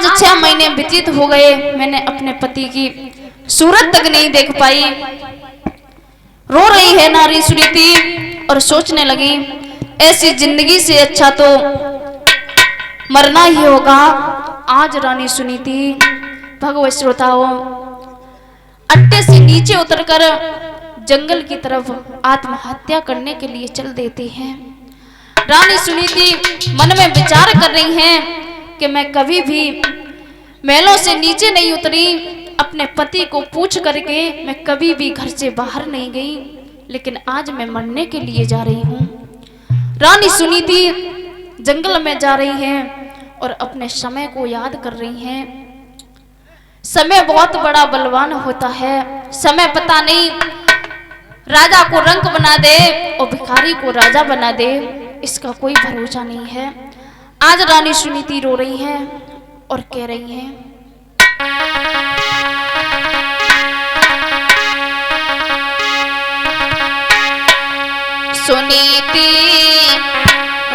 आज 6 महीने व्यतीत हो गए, मैंने अपने पति की सूरत तक नहीं देख पाई। रो रही है नारी सुनीति और सोचने लगी, ऐसी जिंदगी से अच्छा तो मरना ही होगा। आज रानी सुनीति भगवत श्रोताओं अट्टे से नीचे उतरकर जंगल की तरफ आत्महत्या करने के लिए चल देती हैं। रानी सुनीति मन में विचार कर रही हैं कि मैं कभी भी महलों से नीचे नहीं उतरी, अपने पति को पूछ करके मैं कभी भी घर से बाहर नहीं गई, लेकिन आज मैं मरने के लिए जा रही हूँ। रानी सुनीति जंगल में जा रही हैं और अपने समय को याद कर रही हैं। समय बहुत बड़ा बलवान होता है, समय पता नहीं राजा को रंक बना दे और भिखारी को राजा बना दे, इसका कोई भरोसा नहीं है। आज रानी सुनीति रो रही हैं और कह रही हैं, सुनीति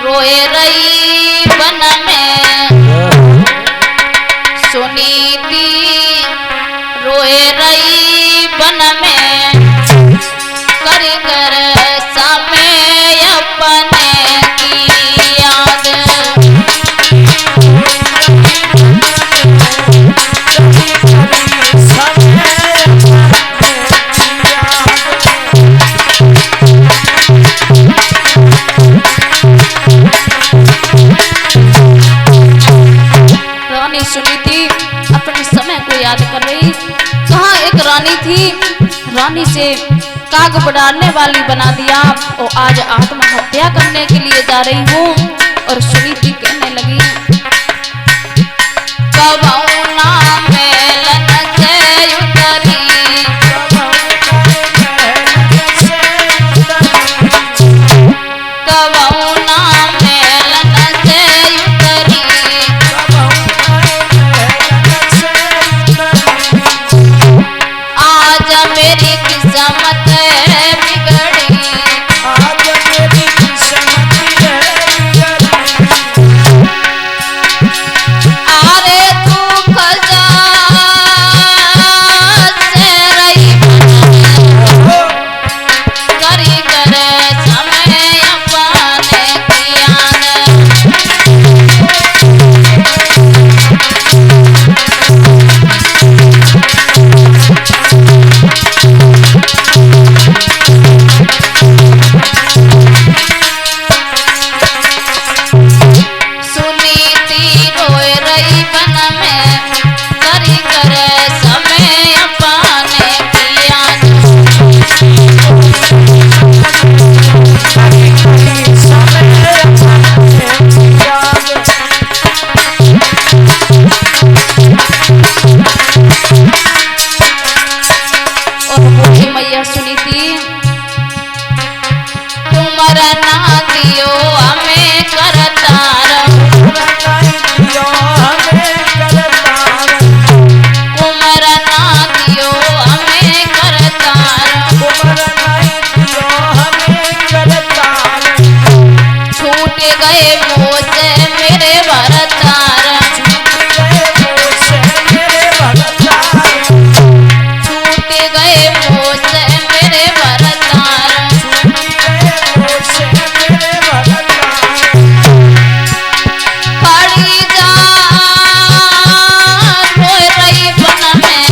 रोए रही वन में, सुनीति रोए रही वन में, कर कर समय अपने की याद। रानी सुनीति अपने समय को याद कर रही, कहाँ एक रानी थी, रानी से काग बढ़ाने वाली बना दिया और आज आत्महत्या करने के लिए जा रही हूँ। और सुनीति कहने लगी, कबहुना मेलन से उतरी, कबहुना मेलन से उतरी, आज मेरी किस्मत बिगड़ी, आज मेरी किस्मत अरे तू खजा से रही करी करे समय अपने की याद। सुनीति रोए रही वन में, करी करे समय अपने की याद। और बोली मैया सुनीति, तुमर ना दियो हमें करतार, तुमर ना दियो हमें करतार, छूट गए मुँह से मेरे भरतार, छूट गए मुँह से मेरे भरतार, खड़ी जा रोए रही वन में,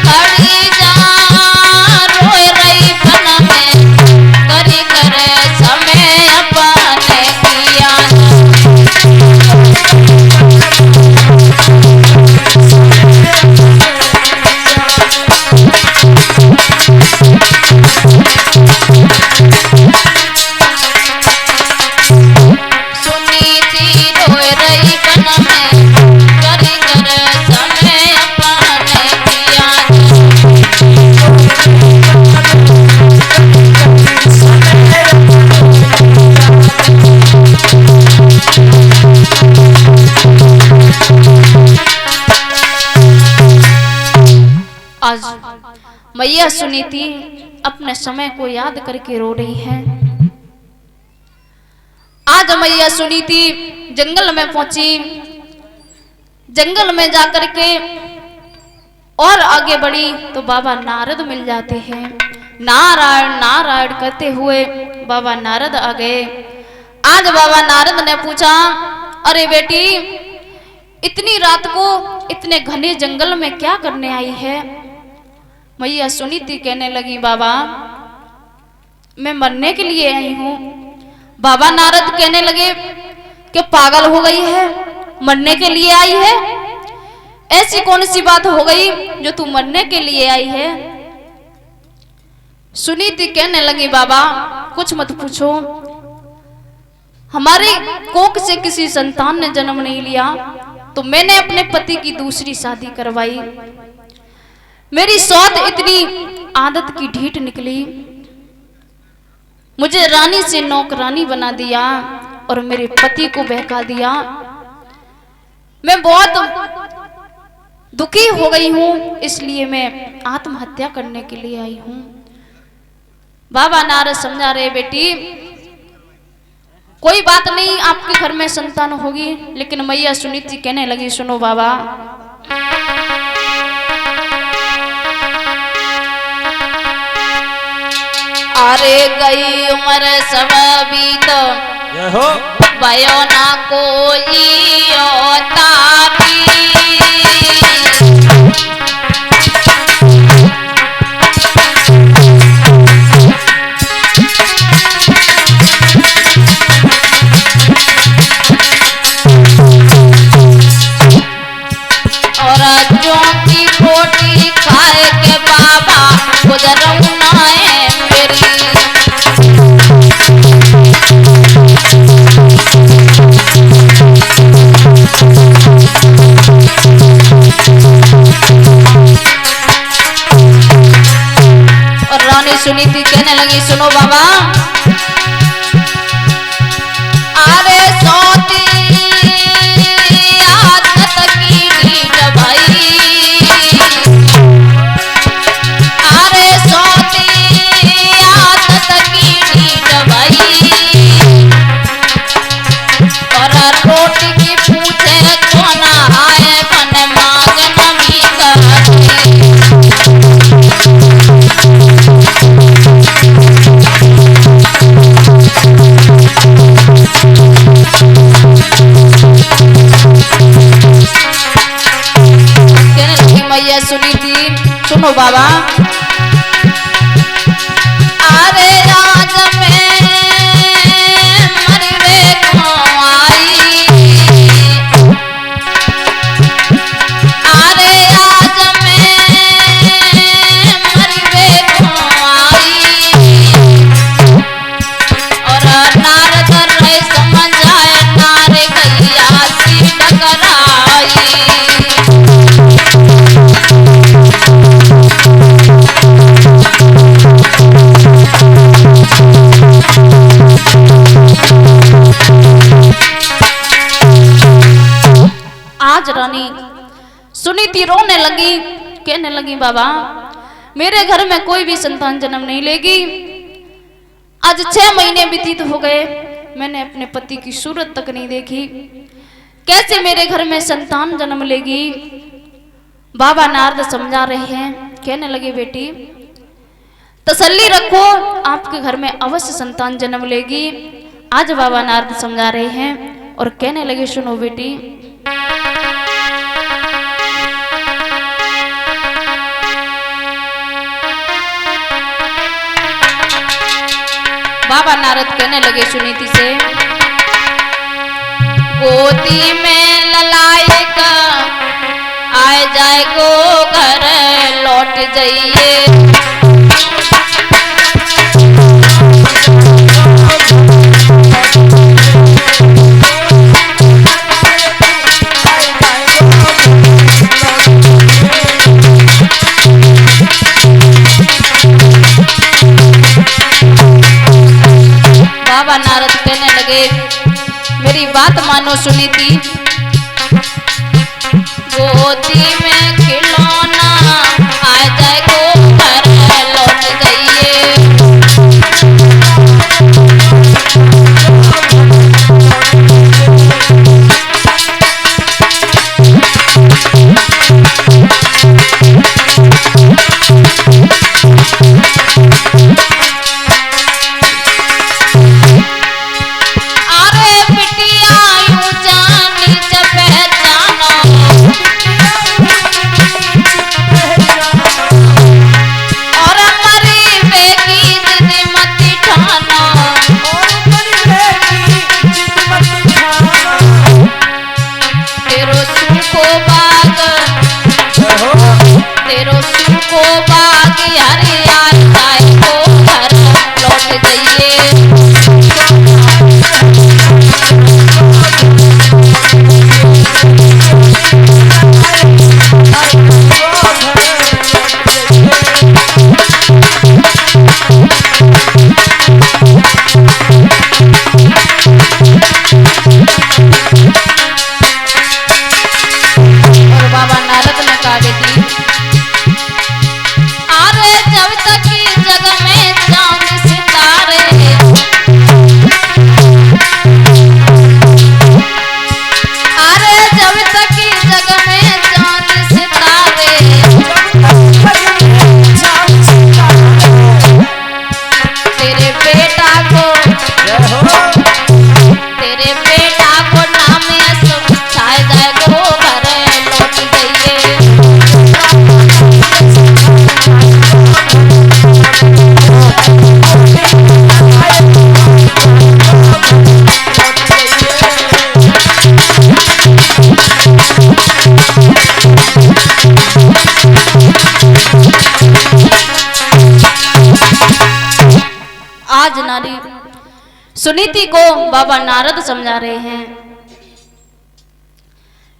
खड़ी जा रोए रही वन में, करी करे समय अपने की याद। सुनीति रोए रही वन में, करी करे समय अपने की याद। आज मैया सुनीति अपने समय को याद करके रो रही हैं। आज मैया सुनीति जंगल में पहुंची, जंगल में जाकर के और आगे बढ़ी तो बाबा नारद मिल जाते हैं। नारायण नारायण करते हुए बाबा नारद आ गए। आज बाबा नारद ने पूछा, अरे बेटी इतनी रात को इतने घने जंगल में क्या करने आई है? मैया सुनीति कहने लगी, बाबा मैं मरने के लिए आई हूं। बाबा नारद कहने लगे कि पागल हो गई है, मरने के लिए आई है? ऐसी कौन सी बात हो गई जो तू मरने के लिए आई है? सुनीति कहने लगी, बाबा कुछ मत पूछो, हमारी कोख से किसी संतान ने जन्म नहीं लिया तो मैंने अपने पति की दूसरी शादी करवाई। मेरी सौत इतनी आदत की ढीठ निकली, मुझे रानी से नौकरानी बना दिया और मेरे पति को बहका दिया। मैं बहुत दुखी हो गई हूं, इसलिए मैं आत्महत्या करने के लिए आई हूं। बाबा नारद समझा रहे, बेटी कोई बात नहीं, आपके घर में संतान होगी। लेकिन मैया सुनीति कहने लगी, सुनो बाबा अरे गई उम्र सब बीत भयो ना कोई तारी। सुनीति कहने लगी, सुनो बाबा अरे सोती आदत की ढीठ भाई, अरे सोती आदत की ढीठ भाई, और रोटी की पूछे कोना आए बन मांग नमी करती। सुनीति सुनो बाबा अरे राज में मरवे को आई, अरे राज में मरवे को आई, और नारद रे समझाए नारे गैया सी टकराई। आज रानी सुनीति रोने लगी, कहने लगी, बाबा मेरे घर में कोई भी संतान जन्म नहीं लेगी। आज 6 महीने व्यतीत हो गए, मैंने अपने पति की सूरत तक नहीं देखी, कैसे मेरे घर में संतान जन्म लेगी? बाबा नारद समझा रहे हैं, कहने लगे, बेटी तसल्ली रखो, आपके घर में अवश्य संतान जन्म लेगी। आज बाबा नारद समझा रहे हैं और कहने लगे, सुनो बेटी बाबा नारद कहने लगे सुनीति से, गोदी में ललाई का आए जाए को घर लौट जाइए। बाबा नारद कहने लगे, मेरी बात मानो सुनीति, गोदी में खिलौना आ जाए को घर लौट जाइए। सुनीति को बाबा नारद समझा रहे हैं,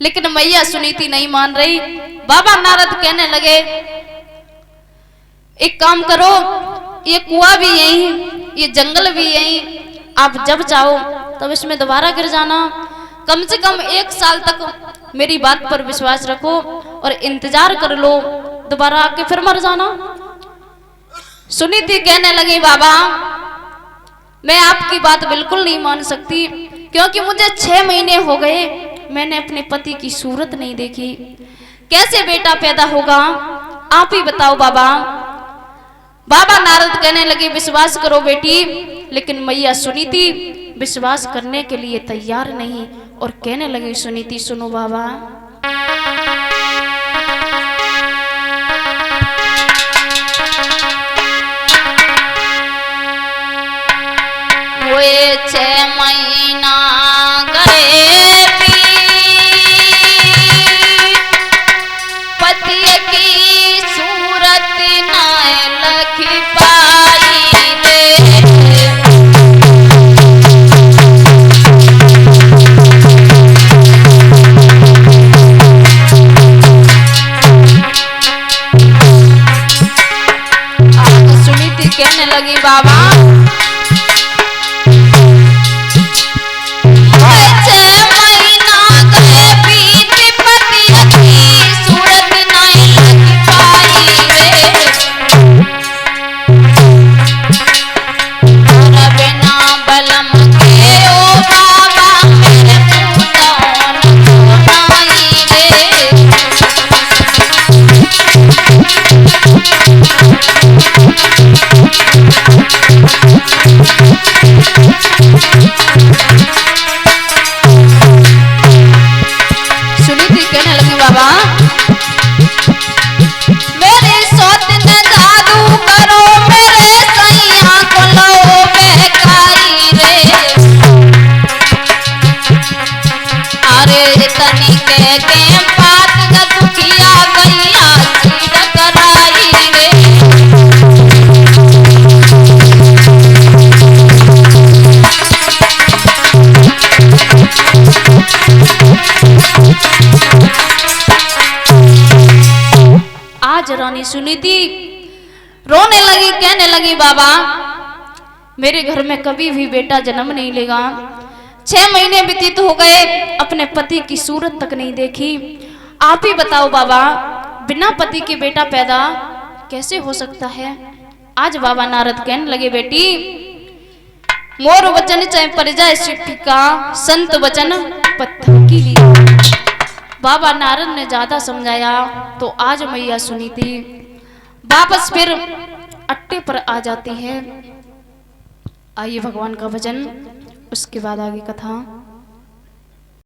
लेकिन मैया सुनीति नहीं मान रही। बाबा नारद कहने लगे, एक काम करो, ये कुआं भी यही, ये जंगल भी यही, आप जब चाहो तब इसमें दोबारा गिर जाना। कम से कम 1 साल तक मेरी बात पर विश्वास रखो और इंतजार कर लो, दोबारा आके फिर मर जाना। सुनीति कहने लगी, बाबा मैं आपकी बात बिल्कुल नहीं मान सकती, क्योंकि मुझे 6 महीने हो गए, मैंने अपने पति की सूरत नहीं देखी, कैसे बेटा पैदा होगा, आप ही बताओ बाबा। बाबा नारद कहने लगे, विश्वास करो बेटी, लेकिन मैया सुनीति विश्वास करने के लिए तैयार नहीं और कहने लगी, सुनीति सुनो बाबा, हुए 6 महीना गए पति की सूरत न लख पाई रे। सुनीति कहने लगी, बाबा रानी सुनीति रोने लगी, कहने लगी, बाबा मेरे घर में कभी भी बेटा जन्म नहीं लेगा, 6 महीने व्यतीत हो गए, अपने पति की सूरत तक नहीं देखी, आप ही बताओ बाबा, बिना पति के बेटा पैदा कैसे हो सकता है। आज बाबा नारद कहने लगे, बेटी मोर वचन चाहे पर जाए शिक्षिका, संत वचन पत्थर की ली। बाबा नारद ने ज्यादा समझाया तो आज मैया सुनीति वापस फिर अट्टे पर आ जाती है। आइए भगवान का भजन, उसके बाद आगे कथा।